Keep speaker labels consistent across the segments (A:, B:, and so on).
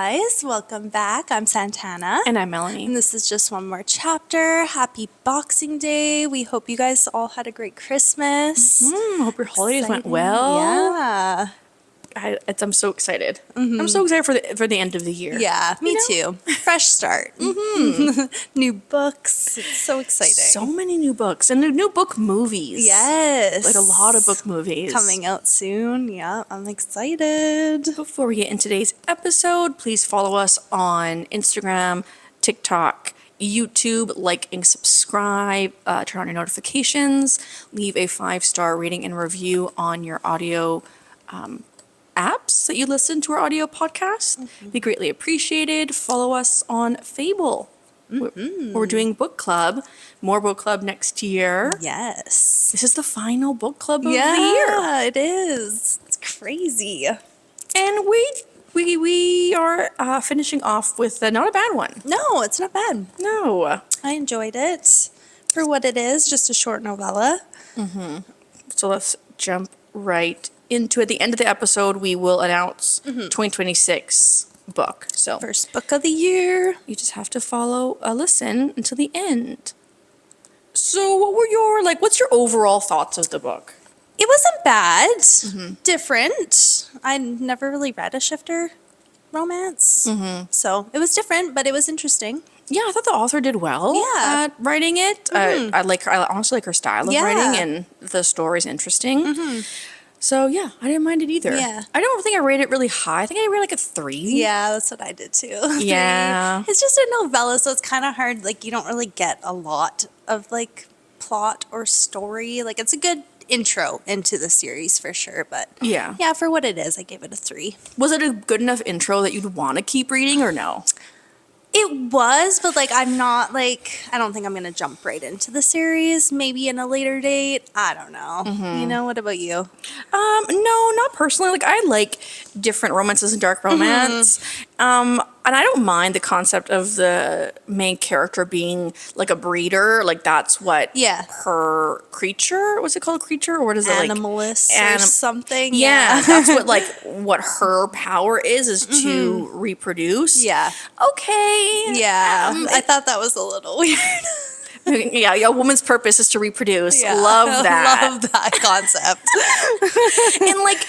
A: guys, welcome back. I'm Santana.
B: And I'm Melanie.
A: And this is just one more chapter. Happy Boxing Day. We hope you guys all had a great Christmas.
B: Hope your holidays went well.
A: Yeah.
B: I'm so excited. I'm so excited for the end of the year.
A: Yeah, me too. Fresh start. New books. It's so exciting.
B: So many new books and new book movies.
A: Yes.
B: Like a lot of book movies.
A: Coming out soon. Yeah, I'm excited.
B: Before we get into today's episode, please follow us on Instagram, TikTok, YouTube, like and subscribe, turn on your notifications, leave a 5-star rating and review on your audio apps that you listen to our audio podcast. Be greatly appreciated. Follow us on Fable. We're doing book club, more book club next year.
A: Yes.
B: This is the final book club of the year.
A: Yeah, it is. It's crazy.
B: And we are finishing off with not a bad one.
A: No, it's not bad.
B: No.
A: I enjoyed it for what it is, just a short novella.
B: So let's jump right into it. At the end of the episode, we will announce 2026 book. So
A: First book of the year.
B: you just have to listen until the end. So what's your overall thoughts of the book?
A: It wasn't bad. Different. I never really read a shifter romance. So it was different, but it was interesting.
B: Yeah, I thought the author did well at writing it. I honestly like her style of writing, and the story's interesting. So yeah, I didn't mind it either.
A: Yeah.
B: I don't think I rated it really high. I think I rated like a 3.
A: Yeah, that's what I did too.
B: Yeah.
A: It's just a novella, so it's kind of hard. Like, you don't really get a lot of like plot or story. Like, it's a good intro into the series for sure, but yeah, for what it is, I gave it a 3.
B: Was it a good enough intro that you'd want to keep reading or no?
A: It was, but like, I'm not like, I don't think I'm gonna jump right into the series. Maybe in a later date. I don't know. You know, what about you?
B: No, not personally. Like, I like different romances and dark romance. And I don't mind the concept of the main character being like a breeder. Like, that's what her creature, what's it called, creature? Or what is it, like?
A: Animalist or something.
B: Yeah, that's what her power is to reproduce.
A: Yeah.
B: Okay.
A: Yeah. I thought that was a little weird.
B: Yeah, a woman's purpose is to reproduce. Love that.
A: Love that concept.
B: And like,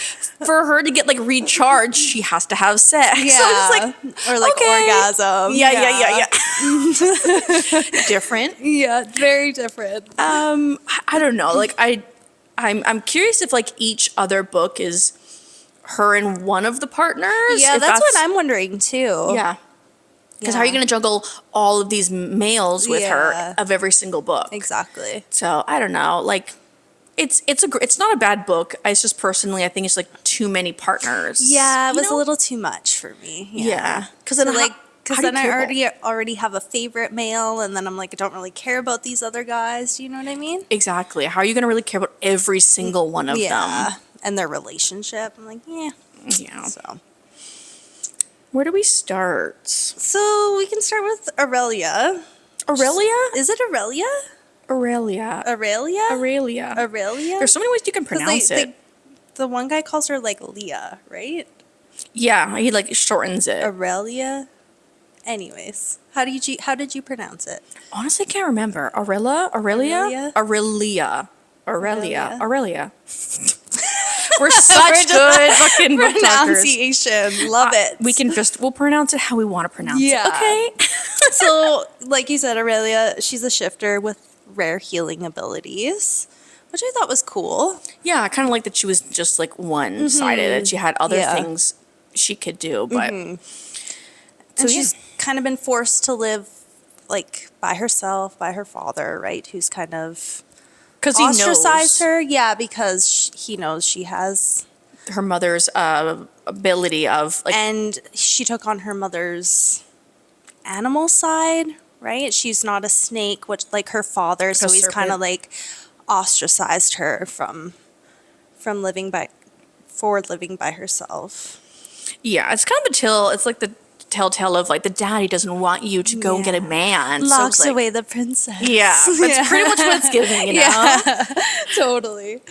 B: for her to get like recharged, she has to have sex.
A: Yeah.
B: So it's like,
A: or like orgasm.
B: Yeah. Different.
A: Yeah, very different.
B: I don't know. Like, I'm curious if like each other book is her and one of the partners.
A: Yeah, that's what I'm wondering too.
B: Yeah. Because how are you going to juggle all of these males with her of every single book?
A: Exactly.
B: So I don't know. Like, it's not a bad book. It's just personally, I think it's like too many partners.
A: Yeah, it was a little too much for me.
B: Yeah. Because
A: then I already have a favorite male, and then I'm like, I don't really care about these other guys. Do you know what I mean?
B: Exactly. How are you going to really care about every single one of them?
A: And their relationship. I'm like, yeah. So.
B: Where do we start?
A: So we can start with Aurelia.
B: Aurelia?
A: Is it Aurelia?
B: Aurelia.
A: Aurelia?
B: Aurelia.
A: Aurelia?
B: There's so many ways you can pronounce it.
A: The one guy calls her like Leah, right?
B: Yeah, he like shortens it.
A: Aurelia. Anyways, how did you pronounce it?
B: Honestly, I can't remember. Aurelia. We're such good fucking book
A: pronunciation. Love it.
B: We'll pronounce it how we want to pronounce it. Okay.
A: So, like you said, Aurelia, she's a shifter with rare healing abilities, which I thought was cool.
B: Yeah, I kind of like that she was just like one-sided, that she had other things she could do, but
A: and she's kind of been forced to live like by herself, by her father, right? Who's kind of ostracized her. Yeah, because he knows she has
B: her mother's ability of like,
A: and she took on her mother's animal side, right? She's not a snake, which like her father, so he's kind of like ostracized her from living by herself.
B: Yeah, it's kind of it's like the telltale of like the daddy doesn't want you to go and get a man.
A: Locks away the princess.
B: Yeah, that's pretty much what it's giving, you know?
A: Yeah, totally.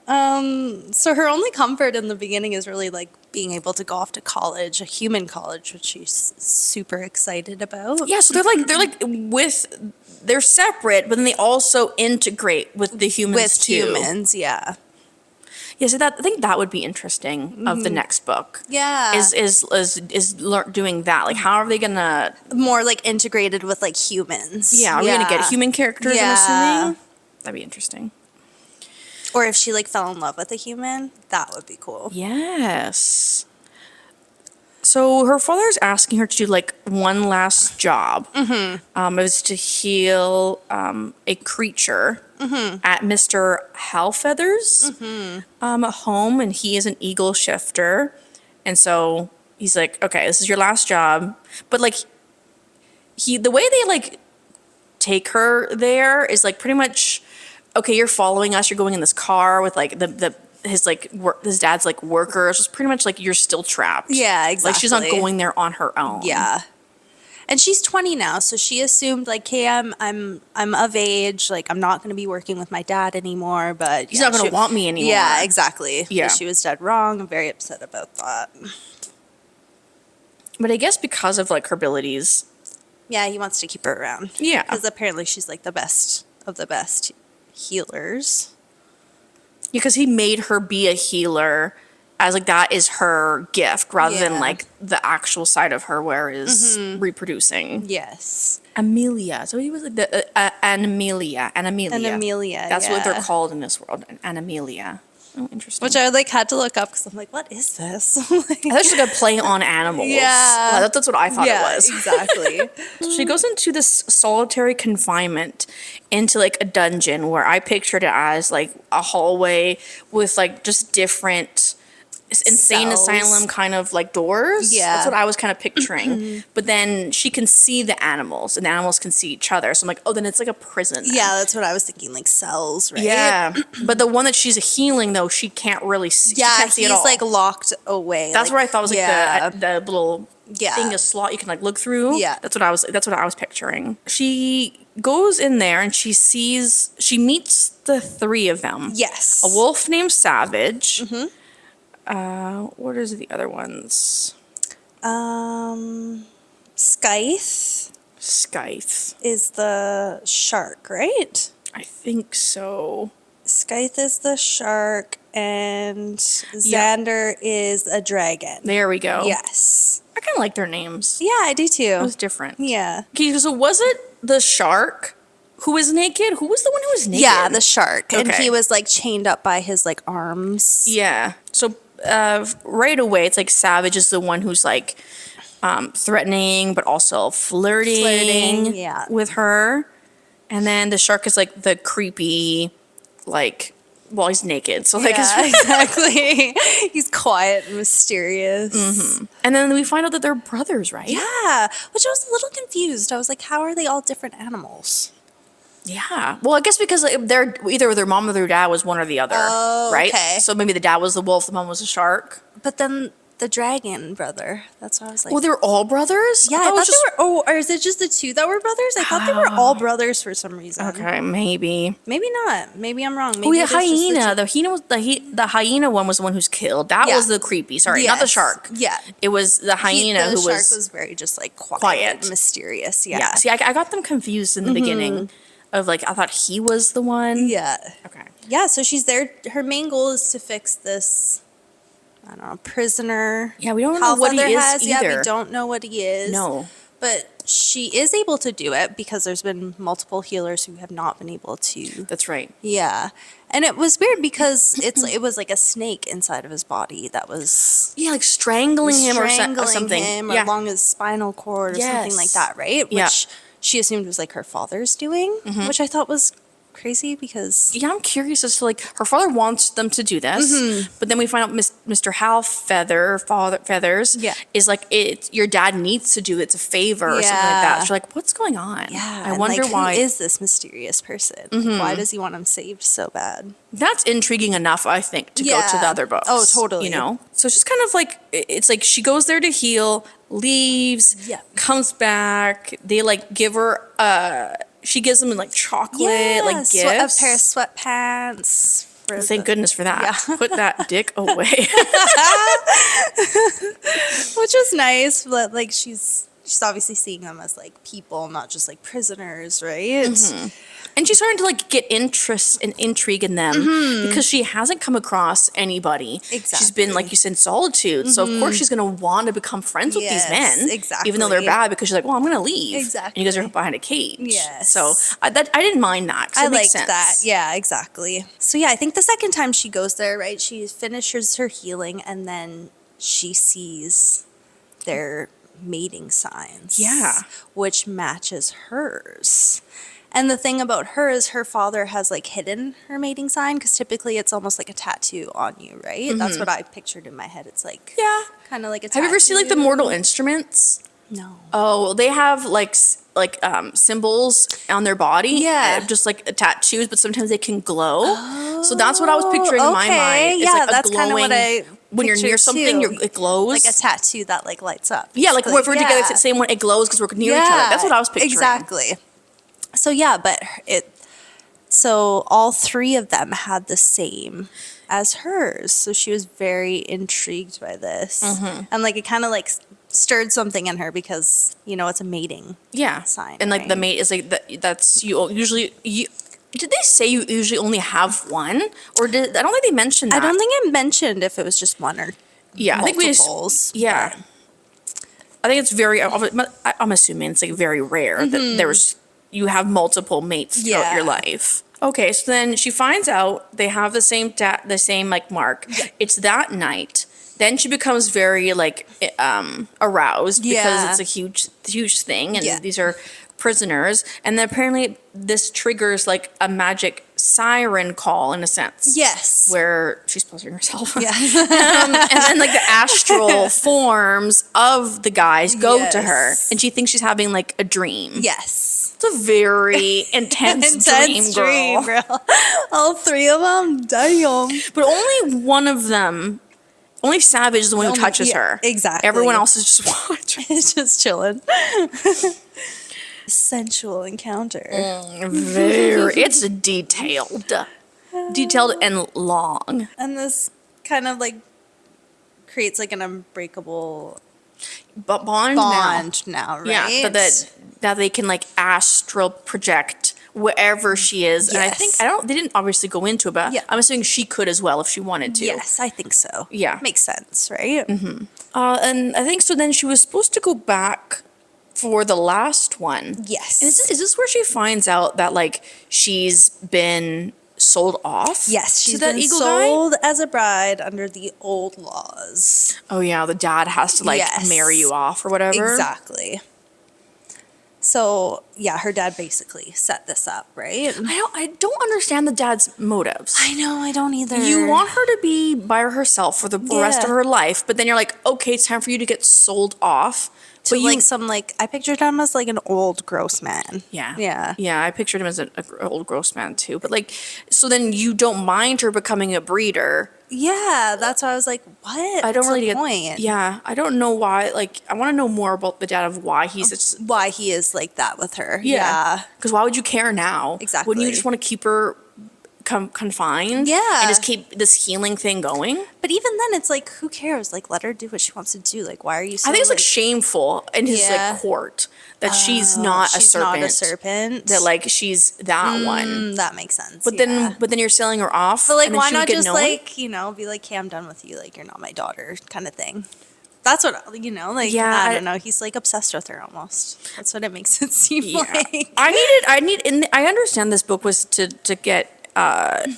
A: So her only comfort in the beginning is really like being able to go off to college, a human college, which she's super excited about.
B: Yeah, so they're separate, but then they also integrate with the humans
A: With
B: too.
A: humans, yeah.
B: Yeah, so I think that would be interesting of the next book.
A: Yeah.
B: Doing that. Like, how are they gonna
A: More like integrated with like humans.
B: Yeah, are we gonna get human characters, I'm assuming? That'd be interesting.
A: Or if she like fell in love with a human, that would be cool.
B: Yes. So her father's asking her to do like one last job. It was to heal a creature at Mr. Halfeather's home, and he is an eagle shifter. And so he's like, okay, this is your last job. But like the way they like take her there is like pretty much, okay, you're following us, you're going in this car with like his dad's like workers. It's pretty much like you're still trapped.
A: Yeah, exactly.
B: Like she's not going there on her own.
A: Yeah. And she's 20 now, so she assumed like, hey, I'm of age, like I'm not going to be working with my dad anymore, but
B: he's not going to want me anymore.
A: Yeah, exactly.
B: Yeah.
A: But she was dead wrong. I'm very upset about that.
B: But I guess because of like her abilities.
A: Yeah, he wants to keep her around.
B: Yeah.
A: Because apparently she's like the best of the best healers.
B: Because he made her be a healer as like that is her gift rather than like the actual side of her where is reproducing.
A: Yes.
B: Amelia. So he was like the Amelia. That's what they're called in this world. An Amelia. Oh, interesting.
A: Which I like had to look up because I'm like, what is this?
B: I thought she was like a play on animals.
A: Yeah.
B: That's what I thought it was.
A: Exactly.
B: So she goes into this solitary confinement into like a dungeon where I pictured it as like a hallway with like just different insane
A: cells.
B: Asylum kind of like doors.
A: Yeah.
B: That's what I was kind of picturing. But then she can see the animals and the animals can see each other. So I'm like, oh, then it's like a prison. Then.
A: Yeah, that's what I was thinking, like cells, right?
B: Yeah. But the one that she's healing though, she can't really see.
A: Yeah,
B: she can't see
A: he's
B: at all.
A: like locked away.
B: That's
A: like,
B: what I thought was like the little
A: Yeah.
B: thing, a slot you can like look through.
A: Yeah.
B: That's what I was picturing. She goes in there and she meets the three of them.
A: Yes.
B: A wolf named Savage. What is the other ones?
A: Scythe
B: Scythe.
A: is the shark, right?
B: I think so.
A: Scythe is the shark, and Xander is a dragon.
B: There we go.
A: Yes.
B: I kind of like their names.
A: Yeah, I do too.
B: It was different.
A: Yeah.
B: Okay, so was it the shark who was naked? Who was the one who was naked?
A: Yeah, the shark. And
B: Okay.
A: he was like chained up by his like arms.
B: Yeah. So right away, it's like Savage is the one who's like threatening, but also flirting
A: yeah.
B: with her. And then the shark is like the creepy, like, well, he's naked. So like,
A: Yeah, exactly. He's quiet and mysterious.
B: and then we find out that they're brothers, right?
A: Yeah, which I was a little confused. I was like, how are they all different animals?
B: Yeah. Well, I guess because like, they're either their mom or their dad was one or the other,
A: Oh,
B: right?
A: okay.
B: So maybe the dad was the wolf, the mom was the shark.
A: But then the dragon brother. That's what I was like.
B: Well, they were all brothers?
A: yeah, I thought they were. Oh, or is it just the two that were brothers? I thought they were all brothers for some reason.
B: Okay, maybe.
A: Maybe not. Maybe I'm wrong. Maybe
B: Oh yeah,
A: it is just the
B: hyena.
A: two-
B: The hyena one was the one who's killed. That
A: Yeah.
B: was the creepy. Sorry, not the
A: Yes.
B: shark.
A: Yeah.
B: It was the hyena
A: the
B: who
A: shark
B: was
A: very just like quiet,
B: quiet.
A: mysterious. Yeah.
B: Yeah. See, I got them confused in the beginning. Of like, I thought he was the one.
A: Yeah.
B: Okay.
A: Yeah. So she's there. Her main goal is to fix this. I don't know, prisoner.
B: Yeah, we don't know what he
A: Halfeather
B: is
A: has. Yeah,
B: either.
A: we don't know what he is.
B: No.
A: But she is able to do it because there's been multiple healers who have not been able to.
B: That's right.
A: Yeah. And it was weird because it was like a snake inside of his body that was
B: Yeah, like strangling him or something.
A: him or
B: Yeah.
A: along his spinal cord or something like
B: Yes.
A: that, right?
B: Yeah.
A: Which she assumed was like her father's doing, which I thought was crazy because
B: Yeah, I'm curious as to like her father wants them to do this, but then we find out Mr. Feathers,
A: Yeah.
B: is like your dad needs to do it. It's a favor or something like that.
A: Yeah.
B: So like, what's going on?
A: yeah,
B: I
A: and,
B: wonder
A: like,
B: why.
A: who is this mysterious person? Why does he want him saved so bad?
B: That's intriguing enough, I think, to go to the
A: Yeah.
B: other books.
A: Oh, totally.
B: You know, so it's just kind of like it's like she goes there to heal, leaves,
A: Yeah.
B: comes back. They like give her she gives them like chocolate, like
A: a pair of
B: gifts.
A: sweatpants
B: Thank goodness for that.
A: Yeah.
B: Put that dick away.
A: Which was nice, but like she's obviously seeing them as like people, not just like prisoners, right?
B: And she's starting to like get interest and intrigue in them because she hasn't come across anybody. She's been, like you said, in solitude. So of course she's going to want to become friends with these men.
A: Exactly.
B: Even though they're bad, because she's like, well, I'm going to leave.
A: Exactly.
B: And you guys are behind a cage.
A: Yes.
B: So I didn't mind that.
A: I
B: it makes
A: liked
B: sense.
A: that. Yeah, exactly. So yeah, I think the second time she goes there, right, she finishes her healing and then she sees their mating signs.
B: Yeah.
A: Which matches hers. And the thing about her is her father has like hidden her mating sign because typically it's almost like a tattoo on you, right? That's what I pictured in my head. It's like kind of like a tattoo.
B: Have you ever seen like the Mortal Instruments?
A: No.
B: Oh, they have like symbols on their body.
A: Yeah.
B: Just like tattoos, but sometimes they can glow. So that's what I was picturing in my mind. It's
A: yeah,
B: like
A: that's kind of what I
B: when you're near
A: pictured,
B: something,
A: too.
B: it glows.
A: Like a tattoo that like lights up.
B: Yeah, like
A: basically.
B: if we're together, it's the same one. It glows because we're near each other. That's what I was picturing.
A: Exactly. So yeah, but so all three of them had the same as hers. So she was very intrigued by this, and like it kind of like stirred something in her because it's a mating sign.
B: And like the mate is like that's you usually you. Did they say you usually only have one, or I don't think they mentioned that.
A: I don't think it mentioned if it was just one or
B: I think
A: multiples.
B: I think it's very. I'm assuming it's like very rare that you have multiple mates throughout your life. Okay, so then she finds out they have the same like mark. Yeah. It's that night. Then she becomes very like aroused because it's a huge thing, and these are prisoners. And then apparently this triggers like a magic siren call in a sense.
A: Yes.
B: Where she's pleasuring herself.
A: Yeah.
B: And then like the astral forms of the guys go to her, and she thinks she's having like a dream.
A: Yes.
B: It's a very intense dream, girl.
A: All three of them, damn.
B: But only Savage is the one who touches her.
A: Exactly.
B: Everyone else is just watching.
A: It's just chilling. Sensual encounter.
B: It's detailed and long.
A: And this kind of like creates like an unbreakable
B: bond
A: now, right?
B: Yeah, that they can like astral project wherever she is.
A: Yes.
B: And I think they didn't obviously go into it, but I'm assuming she could as well if she wanted to.
A: Yes, I think so.
B: Yeah.
A: Makes sense, right?
B: And I think so then she was supposed to go back for the last one.
A: Yes.
B: And is this where she finds out that like she's been sold off?
A: Yes, she's
B: to that
A: been
B: eagle
A: sold as a bride under the old laws.
B: Oh yeah, the dad has to like marry you off or whatever.
A: Exactly. So yeah, her dad basically set this up, right?
B: I don't understand the dad's motives.
A: I know, I don't either.
B: You want her to be by herself for the rest of her life, but then you're like, okay, it's time for you to get sold off.
A: To I pictured him as like an old gross man.
B: Yeah.
A: Yeah.
B: Yeah, I pictured him as an old gross man too. But like, so then you don't mind her becoming a breeder.
A: Yeah, that's why I was like, what?
B: I don't really get
A: the point.
B: Yeah, I don't know why. Like, I want to know more about the dad of why he
A: is like that with her.
B: Yeah. Because why would you care now?
A: Exactly.
B: Wouldn't you just want to keep her confined?
A: Yeah.
B: And just keep this healing thing going?
A: But even then, it's like, who cares? Like, let her do what she wants to do. Like, why are you so,
B: I think it's like shameful in his like court that she's not a serpent.
A: Not a serpent.
B: That like she's that one.
A: That makes sense.
B: But then you're selling her off.
A: But like,
B: and then
A: why
B: she would
A: not
B: get
A: just
B: known?
A: like, be like, hey, I'm done with you. Like, you're not my daughter kind of thing. That's what, like,
B: Yeah,
A: I don't know. He's like obsessed with her almost. That's what it makes it seem like.
B: I understand this book was to get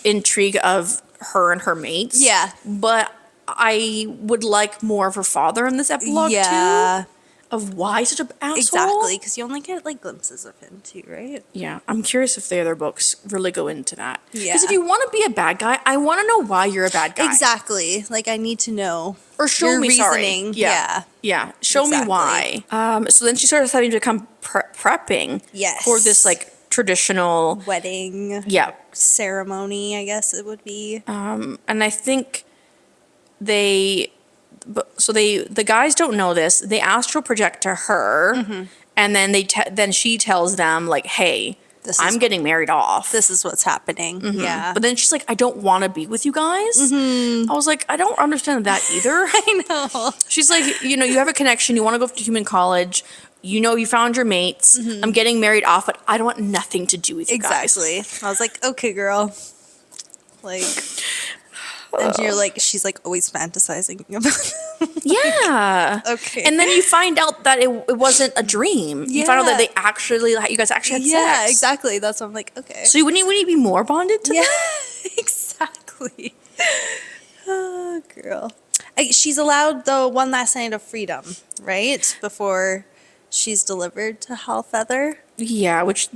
B: intrigue of her and her mates.
A: Yeah.
B: But I would like more of her father in this epilogue too. Of why he's such an asshole.
A: Exactly, because you only get like glimpses of him too, right?
B: Yeah, I'm curious if the other books really go into that.
A: Yeah.
B: Because if you want to be a bad guy, I want to know why you're a bad guy.
A: Exactly. Like, I need to know.
B: Or show
A: your
B: me,
A: reasoning.
B: Sorry. Yeah. Show me why. So then she started having to become prepping for this like traditional
A: wedding ceremony, I guess it would be.
B: And I think the guys don't know this. They astral project to her, and then then she tells them like, "Hey, I'm getting married off.
A: This is what's happening. Yeah.
B: But then she's like, I don't want to be with you guys. I was like, I don't understand that either.
A: I know.
B: She's like, you know, you have a connection. You want to go to human college. You know, you found your mates. I'm getting married off, but I don't want nothing to do with you guys.
A: Exactly. I was like, okay, girl. Like, and you're like, she's like always fantasizing about
B: Yeah.
A: okay.
B: And then you find out that it wasn't a dream. You find out that you guys actually had sex.
A: Yeah, exactly. That's what I'm like, okay.
B: So wouldn't you be more bonded to
A: Yeah,
B: that?
A: exactly. Oh, girl. She's allowed the one last night of freedom, right? Before she's delivered to Hellfeather.
B: Yeah, which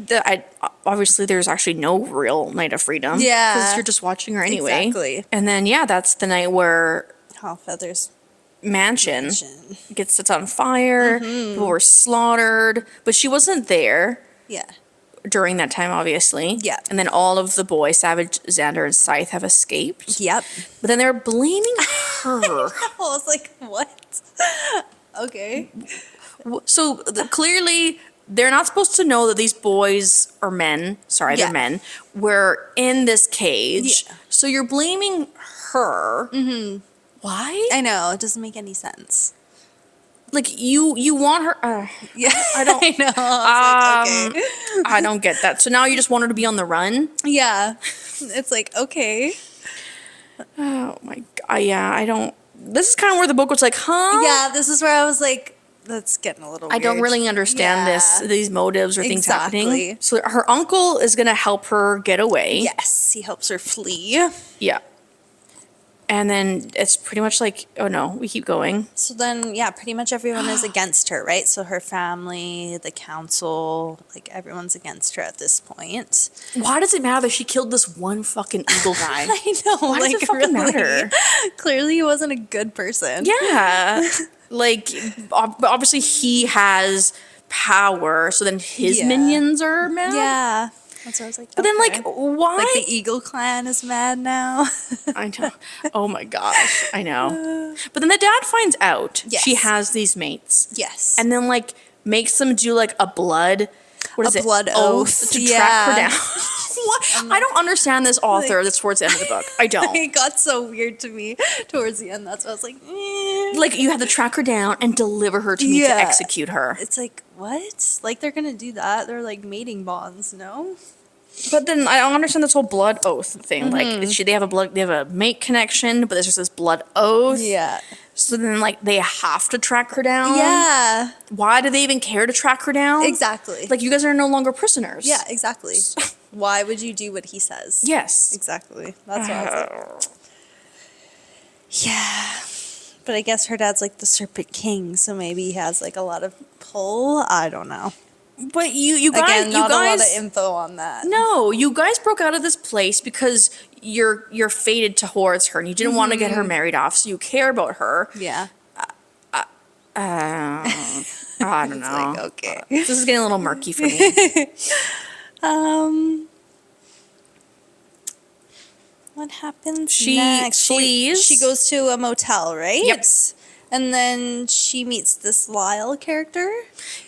B: obviously there's actually no real night of freedom.
A: Yeah.
B: Because you're just watching her anyway.
A: Exactly.
B: And then, yeah, that's the night where
A: Hellfeather's
B: mansion gets set on fire. People were slaughtered. But she wasn't there.
A: Yeah.
B: During that time, obviously.
A: Yeah.
B: And then all of the boys, Savage, Xander, and Scythe, have escaped.
A: Yep.
B: But then they're blaming her.
A: I was like, what? Okay.
B: So clearly, they're not supposed to know that these boys are men. Sorry,
A: Yeah.
B: they're men. Were in this cage.
A: Yeah.
B: So you're blaming her. Why?
A: I know. It doesn't make any sense.
B: Like you want her?
A: Yeah.
B: I don't.
A: I know. I was like, okay.
B: I don't get that. So now you just want her to be on the run?
A: Yeah. It's like, okay.
B: Oh my god. Yeah, I don't. This is kind of where the book was like, huh?
A: Yeah, this is where I was like, that's getting a little
B: I
A: weird.
B: don't really understand
A: Yeah.
B: these motives or things
A: Exactly.
B: happening. So her uncle is gonna help her get away.
A: Yes, he helps her flee.
B: Yeah. And then it's pretty much like, oh no, we keep going.
A: So then, yeah, pretty much everyone is against her, right? So her family, the council, like everyone's against her at this point.
B: Why does it matter that she killed this one fucking eagle guy?
A: I know.
B: Why does
A: like,
B: it fucking matter?
A: Clearly, he wasn't a good person.
B: Yeah. Like, obviously he has power, so then his
A: Yeah.
B: minions are mad.
A: Yeah. That's what I was like.
B: But then,
A: okay.
B: like, why?
A: Like the Eagle Clan is mad now.
B: I know. Oh my gosh. I know. But then the dad finds out
A: Yes.
B: she has these mates.
A: Yes.
B: And then, like, makes them do, like, a blood... What is it?
A: blood oath.
B: to
A: Yeah.
B: track her down. What? I don't understand this author that's towards the end of the book. I don't.
A: It got so weird to me towards the end. That's why I was like,
B: Like, you have to track her down and deliver her to me to
A: Yeah.
B: execute her.
A: It's like, what? Like, they're gonna do that? They're like mating bonds, no?
B: But then I don't understand this whole blood oath thing. Like, they have a mate connection, but there's just this blood oath.
A: Yeah.
B: So then, like, they have to track her down.
A: Yeah.
B: Why do they even care to track her down?
A: Exactly.
B: Like, you guys are no longer prisoners.
A: Yeah, exactly. Why would you do what he says?
B: Yes.
A: Exactly. That's what I was like. Yeah. But I guess her dad's like the Serpent King, so maybe he has like a lot of pull. I don't know.
B: But you guys,
A: Again, not
B: you guys,
A: a lot of info on that.
B: no, you guys broke out of this place because you're fated towards her, and you didn't want to get her married off, so you care about her.
A: Yeah.
B: I don't know.
A: Like, okay.
B: This is getting a little murky for me.
A: What happens
B: She
A: next?
B: flees.
A: She goes to a motel, right?
B: Yep.
A: And then she meets this Lyle character,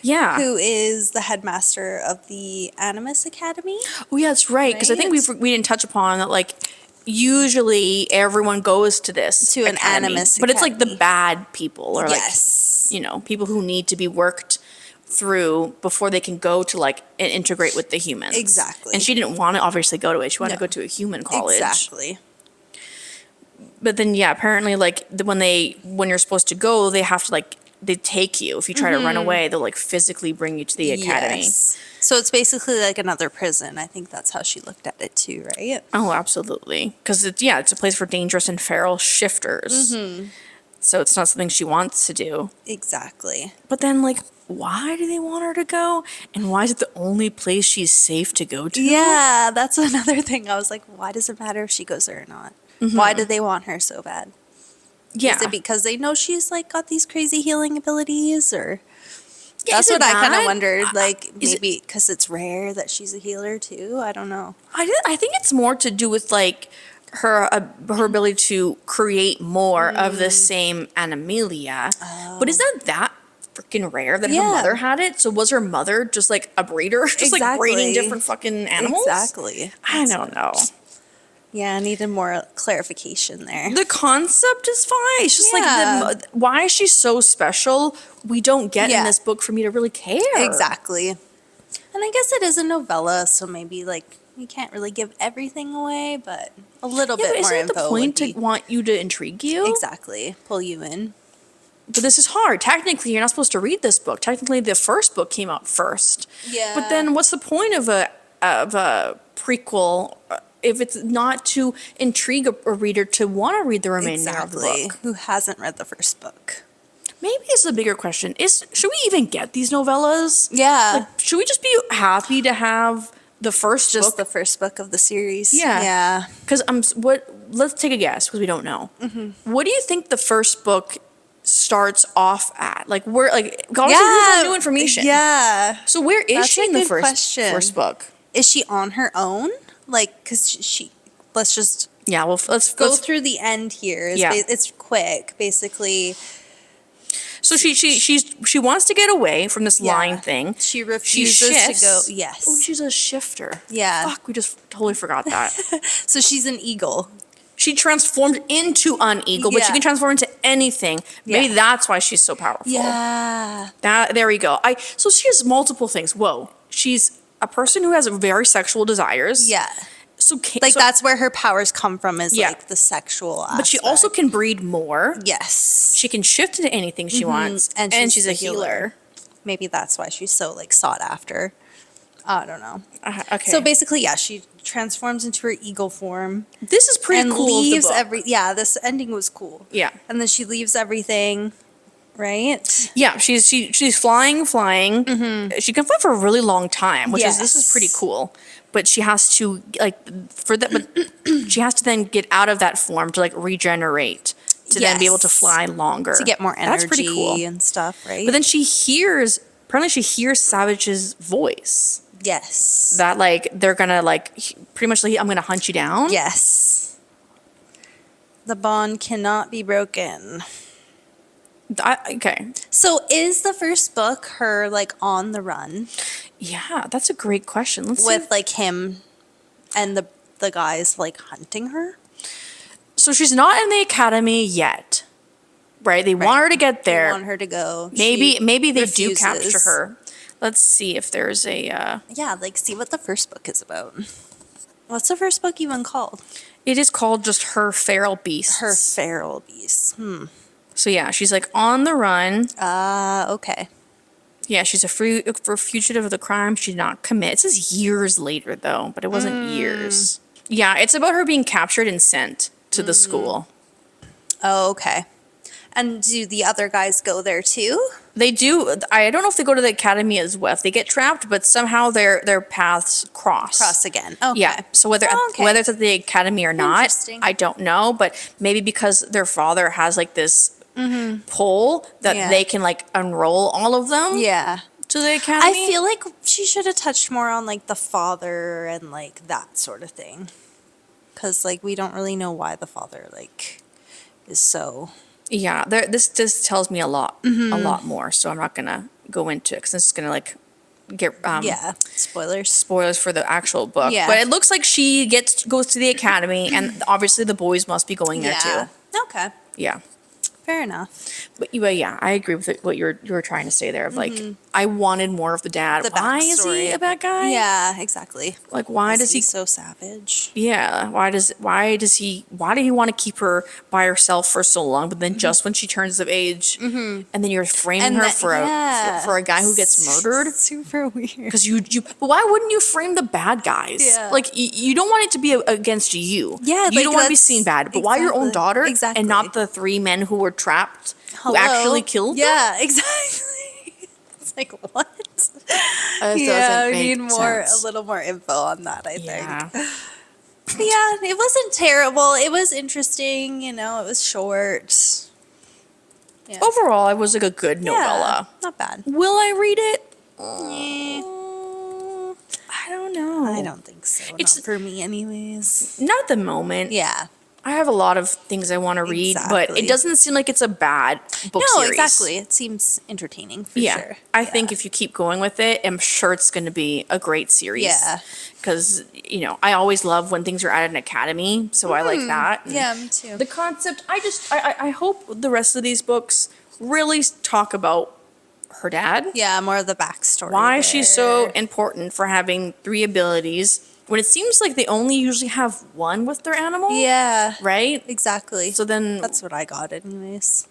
B: Yeah.
A: who is the headmaster of the Animus Academy.
B: Oh yeah, that's right. Because I think
A: Right?
B: we didn't touch upon that. Like, usually everyone goes to this
A: To an
B: academy,
A: Animus
B: but it's like the
A: Academy.
B: bad people, or
A: Yes.
B: like, you know, people who need to be worked through before they can go to like and integrate with the humans.
A: Exactly.
B: And she didn't want to obviously go to it. She wanted to
A: No.
B: go to a human college.
A: Exactly.
B: But then yeah, apparently like when you're supposed to go, they have to like they take you. If you try to run away, they'll like physically bring you to the academy.
A: Yes. So it's basically like another prison. I think that's how she looked at it too, right?
B: Oh, absolutely. Because it's a place for dangerous and feral shifters. So it's not something she wants to do.
A: Exactly.
B: But then, like, why do they want her to go? And why is it the only place she's safe to go to?
A: Yeah, that's another thing. I was like, why does it matter if she goes there or not? Why do they want her so bad?
B: Yeah.
A: Is it because they know she's like got these crazy healing abilities, or
B: Yeah,
A: that's
B: is
A: what
B: it
A: I kind
B: that?
A: of wondered. Like
B: is it-
A: maybe because it's rare that she's a healer too. I don't know.
B: I think it's more to do with, like, her ability to create more of the same animalia. But is that freaking rare that her mother had it. So was her mother just like a breeder, just like breeding different fucking animals?
A: Exactly.
B: I don't know.
A: Yeah, I needed more clarification there.
B: The concept is fine. It's just like, why is she so special? We don't get in this book for me to really care.
A: Exactly. And I guess it is a novella, so maybe like you can't really give everything away, but a little bit more info.
B: Isn't the point to want you to intrigue you?
A: Exactly. Pull you in.
B: But this is hard. Technically, you're not supposed to read this book. Technically, the first book came out first.
A: Yeah.
B: But then what's the point of a prequel if it's not to intrigue a reader to want to read the remainder of the book?
A: Who hasn't read the first book?
B: Maybe it's a bigger question. Should we even get these novellas?
A: Yeah.
B: Like, should we just be happy to have the first book?
A: Just the first book of the series.
B: Yeah.
A: Yeah.
B: Because let's take a guess because we don't know. Mm-hmm. What do you think the first book starts off at? Like, where, like, obviously there's no new information.
A: Yeah.
B: So where is she in the first book?
A: Is she on her own? Like, because she let's just
B: let's
A: go through the end here. It's quick, basically.
B: So she wants to get away from this line thing.
A: She refuses to go. Yes.
B: Oh, she's a shifter.
A: Yeah.
B: Fuck, we just totally forgot that.
A: So she's an eagle.
B: She transformed into an eagle, but she can transform into anything. Maybe that's why she's so powerful.
A: Yeah.
B: There we go. So she has multiple things. Whoa. She's a person who has very sexual desires.
A: Yeah.
B: So
A: that's where her powers come from is like the sexual aspect.
B: But she also can breed more.
A: Yes.
B: She can shift into anything she wants. And she's a healer.
A: Maybe that's why she's so like sought after. I don't know.
B: Okay.
A: So basically, she transforms into her eagle form.
B: This is pretty cool.
A: Leaves this ending was cool.
B: Yeah.
A: And then she leaves everything, right?
B: Yeah, she's flying. Mm-hmm. She can fly for a really long time, this is pretty cool. But she has to she has to then get out of that form to like regenerate to then be able to fly longer.
A: To get more energy.
B: That's pretty cool.
A: And stuff, right?
B: But then she hears Savage's voice.
A: Yes.
B: That like they're gonna like pretty much like I'm gonna hunt you down.
A: Yes. The bond cannot be broken.
B: Okay.
A: So is the first book her like on the run?
B: Yeah, that's a great question. Let's see.
A: Like him and the guys like hunting her?
B: So she's not in the academy yet. Right? They want her to get there.
A: They want her to go.
B: Maybe they do capture her. Let's see if there's a
A: see what the first book is about. What's the first book even called?
B: It is called just Her Feral Beasts.
A: Her Feral Beasts.
B: So yeah, she's like on the run.
A: Okay.
B: Yeah, she's a fugitive of the crime she did not commit. It says years later though, but it wasn't years. Yeah, it's about her being captured and sent to the school.
A: Oh, okay. And do the other guys go there too?
B: They do. I don't know if they go to the academy as well. If they get trapped, but somehow their paths cross.
A: Cross again. Okay.
B: Yeah. So whether it's at the academy or not, I don't know. But maybe because their father has like this pull that they can like enroll all of them.
A: Yeah.
B: To the academy.
A: I feel like she should have touched more on like the father and like that sort of thing, because like we don't really know why the father like is so.
B: Yeah, this tells me a lot more. So I'm not gonna go into it because this is gonna like get spoilers for the actual book. Yeah. But it looks like she goes to the academy, and obviously the boys must be going there too.
A: Okay.
B: Yeah.
A: Fair enough.
B: But yeah, I agree with what you were trying to say there. Of like, I wanted more of the dad. Why is he a bad guy?
A: Yeah, exactly.
B: Like, why does he
A: so savage?
B: Yeah. Why did he want to keep her by herself for so long? But then just when she turns of age, and then you're framing her for a guy who gets murdered.
A: Super weird.
B: Because but why wouldn't you frame the bad guys? Yeah. Like you don't want it to be against you.
A: Yeah.
B: You don't want to be seen bad. But why your own daughter? Exactly. And not the 3 men who were trapped, who actually killed them?
A: Yeah, exactly. It's like, what?
B: We
A: need a little more info on that, I think. But yeah, it wasn't terrible. It was interesting, it was short.
B: Yeah. Overall, it was like a good novella.
A: Not bad.
B: Will I read it?
A: I don't know. I don't think so. It's not for me anyways.
B: Not at the moment.
A: Yeah.
B: I have a lot of things I want to read, but
A: Exactly.
B: it doesn't seem like it's a bad book
A: No,
B: series.
A: exactly. It seems entertaining for sure.
B: I think if you keep going with it, I'm sure it's going to be a great series.
A: Yeah.
B: Because, I always love when things are at an academy, so I like that. And
A: Yeah, me too.
B: the concept, I hope the rest of these books really talk about her dad.
A: Yeah, more of the backstory.
B: Why she's so important for having 3 abilities when it seems like they only usually have one with their animal.
A: Yeah.
B: Right?
A: Exactly.
B: So then
A: that's what I got anyways.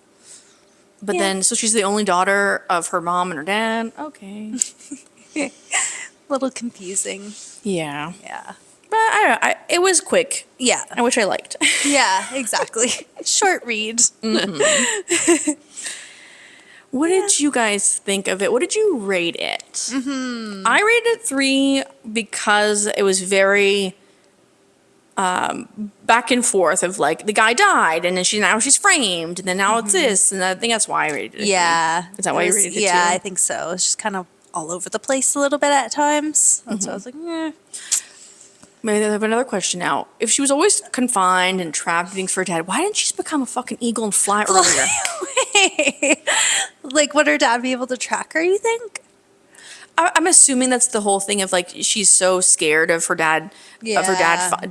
B: But then, so she's the only daughter of her mom and her dad. Okay.
A: A little confusing.
B: Yeah.
A: Yeah.
B: But I don't know. It was quick.
A: Yeah.
B: Which I liked.
A: Yeah, exactly. Short read.
B: What did you guys think of it? What did you rate it? I rated it 3 because it was very back and forth of like the guy died and then now she's framed and then now it's this, and I think that's why I rated it.
A: Yeah.
B: 3. Is that why you rated it
A: Yeah,
B: 2?
A: I think so. It's just kind of all over the place a little bit at times. And so I was like,
B: Maybe I have another question now. If she was always confined and trapped things for her dad, why didn't she just become a fucking eagle and fly earlier?
A: Like, would her dad be able to track her, you think?
B: I'm assuming that's the whole thing of like she's so scared of her dad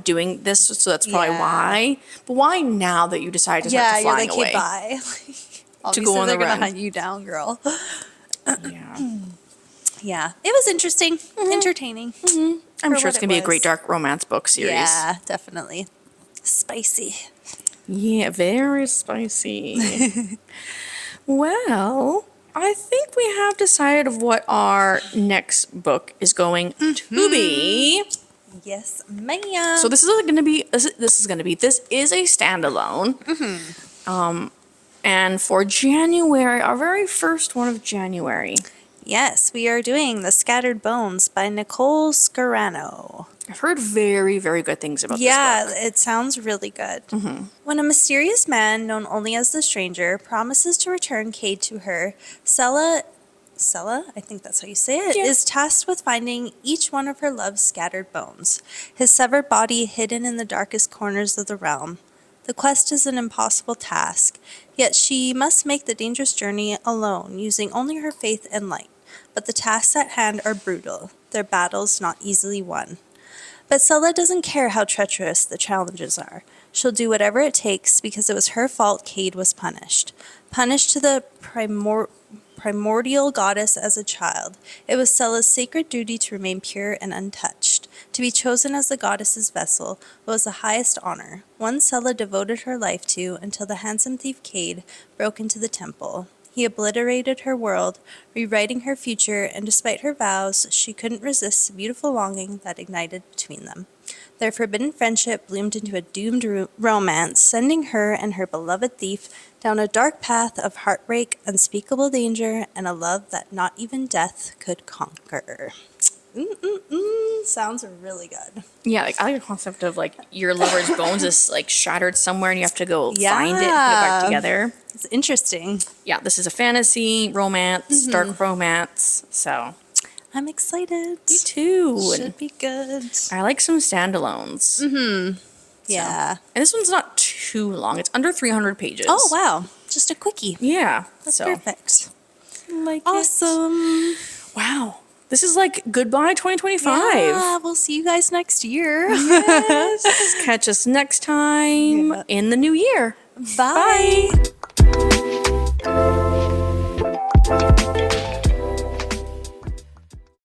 B: doing this, so that's probably why. But why now that you decided to start
A: you're
B: flying
A: like,
B: away?
A: hey, bye.
B: To go on the
A: they're gonna
B: run.
A: hunt you down, girl.
B: Yeah.
A: Yeah, it was interesting, entertaining.
B: I'm
A: For
B: sure it's
A: what
B: gonna be
A: it
B: a great
A: was.
B: dark romance book series.
A: Yeah, definitely. Spicy.
B: Yeah, very spicy. Well, I think we have decided of what our next book is going to be.
A: Yes, ma'am.
B: So this is a standalone. And for January, our very first one of January.
A: Yes, we are doing The Scattered Bones by Nicole Scarano.
B: I've heard very, very good things about this book.
A: Yeah, it sounds really good. When a mysterious man, known only as the Stranger, promises to return Cade to her, Sella, I think that's how you say it, is tasked with finding each one of her love's scattered bones, his severed body hidden in the darkest corners of the realm. The quest is an impossible task, yet she must make the dangerous journey alone, using only her faith and light. But the tasks at hand are brutal, their battles not easily won. But Sella doesn't care how treacherous the challenges are. She'll do whatever it takes because it was her fault Cade was punished. Punished to the primordial goddess as a child. It was Sella's sacred duty to remain pure and untouched. To be chosen as the goddess's vessel was the highest honor, one Sella devoted her life to until the handsome thief Cade broke into the temple. He obliterated her world, rewriting her future, and despite her vows, she couldn't resist the beautiful longing that ignited between them. Their forbidden friendship bloomed into a doomed romance, sending her and her beloved thief down a dark path of heartbreak, unspeakable danger, and a love that not even death could conquer. Sounds really good.
B: Yeah, like I like the concept of like your lover's bones is like shattered somewhere and you have to go find it and put it back together.
A: It's interesting.
B: Yeah, this is a fantasy, romance, dark romance. So
A: I'm excited.
B: me too.
A: Should be good.
B: I like some standalones.
A: Yeah.
B: And this one's not too long. It's under 300 pages.
A: Oh, wow. Just a quickie.
B: Yeah.
A: That's perfect.
B: Like
A: Awesome.
B: Wow. This is like goodbye 2025.
A: Yeah, we'll see you guys next year.
B: Yes. Catch us next time in the new year.
A: Bye.
B: Bye.